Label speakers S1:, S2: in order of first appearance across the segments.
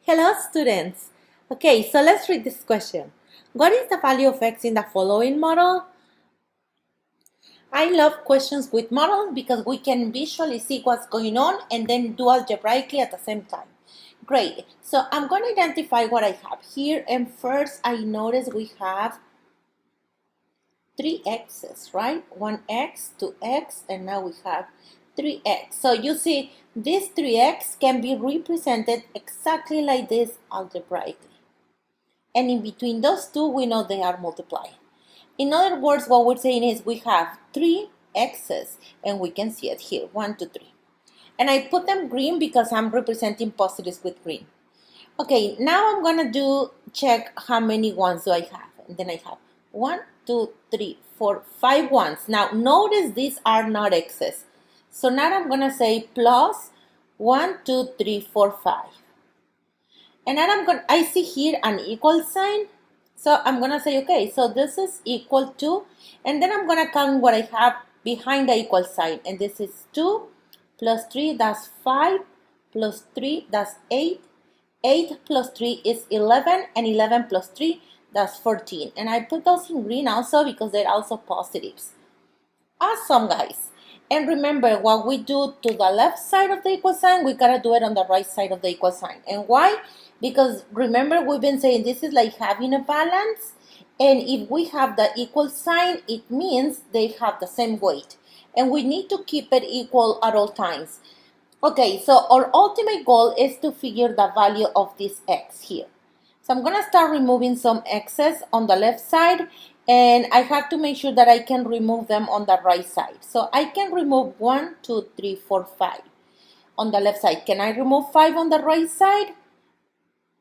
S1: Hello students! Okay, so let's read this question. What is the value of x in the following model? I love questions with models because we can visually see what's going on and then do algebraically at the same time. Great, so I'm going to identify what I have here, and first I notice we have three x's, right? 1x, 2x, and now we have 3x. So you see, this 3x can be represented exactly like this algebraically. And in between those two, we know they are multiplying. In other words, what we're saying is we have three x's, and we can see it here, 1, 2, 3. And I put them green because I'm representing positives with green. Okay, now I'm gonna check how many ones do I have. And then I have 1, 2, 3, 4, 5 ones. Now notice these are not x's. So now I'm gonna say plus 1, 2, 3, 4, 5. And then I see here an equal sign. So I'm gonna say, okay, so this is equal to, and then I'm gonna count what I have behind the equal sign. And this is 2 plus 3, that's 5, plus 3, that's 8. 8 plus 3 is 11, and 11 plus 3, that's 14. And I put those in green also because they're also positives. Awesome, guys. And remember, what we do to the left side of the equal sign, we gotta do it on the right side of the equal sign. And why? Because remember, we've been saying this is like having a balance. And if we have the equal sign, it means they have the same weight. And we need to keep it equal at all times. Okay, so our ultimate goal is to figure the value of this x here. So I'm gonna start removing some x's on the left side, and I have to make sure that I can remove them on the right side. So I can remove 1, 2, 3, 4, 5 on the left side. Can I remove 5 on the right side?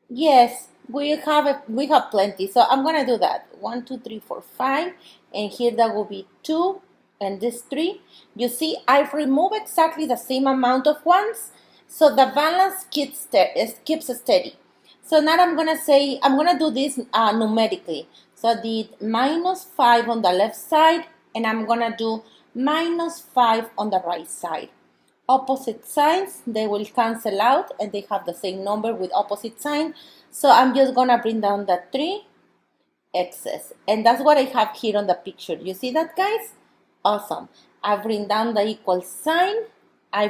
S1: Yes, we have plenty. So I'm gonna do that. 1, 2, 3, 4, 5, and here that will be 2, and this 3. You see, I've removed exactly the same amount of ones, so the balance keeps steady. So now I'm gonna do this numerically. So I did minus 5 on the left side, and I'm gonna do minus 5 on the right side. Opposite signs, they will cancel out, and they have the same number with opposite sign. So I'm just gonna bring down the 3 x's, and that's what I have here on the picture. You see that, guys? Awesome. I bring down the equal sign, I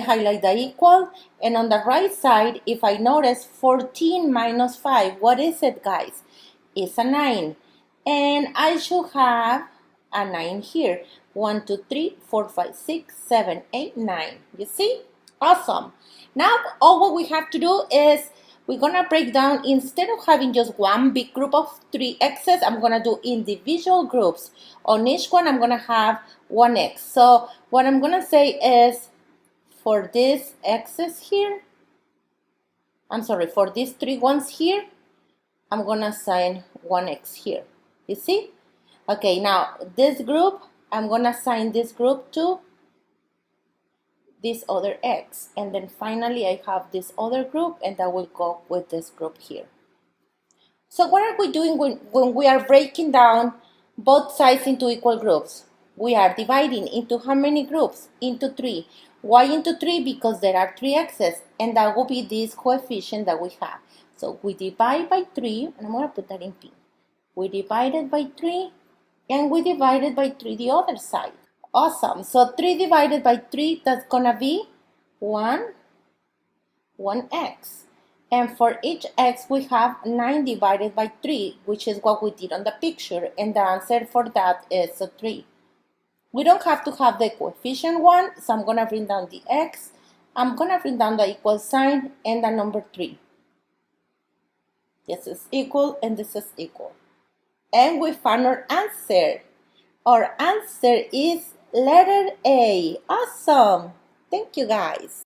S1: highlight the equal, and on the right side, if I notice 14 minus 5, what is it, guys? It's a 9. And I should have a 9 here. 1, 2, 3, 4, 5, 6, 7, 8, 9. You see? Awesome. Now, all what we have to do is we're going to break down, instead of having just one big group of 3 x's, I'm going to do individual groups. On each one, I'm going to have 1 x. So what I'm going to say is, for these x's here, for these 3 ones here, I'm going to assign 1x here. You see? Okay, now this group, I'm going to assign this group to this other x. And then finally, I have this other group, and that will go with this group here. So what are we doing when we are breaking down both sides into equal groups? We are dividing into how many groups? Into 3. Why into 3? Because there are 3 x's, and that will be this coefficient that we have. So we divide by 3, and I'm going to put that in pink. We divided by 3, and we divided by 3 the other side. Awesome. So 3 divided by 3, that's going to be 1x. And for each x, we have 9 divided by 3, which is what we did on the picture. And the answer for that is 3. We don't have to have the coefficient 1, so I'm going to bring down the x. I'm going to bring down the equal sign and the number 3. This is equal, and this is equal. And we found our answer. Our answer is letter A. Awesome. Thank you, guys.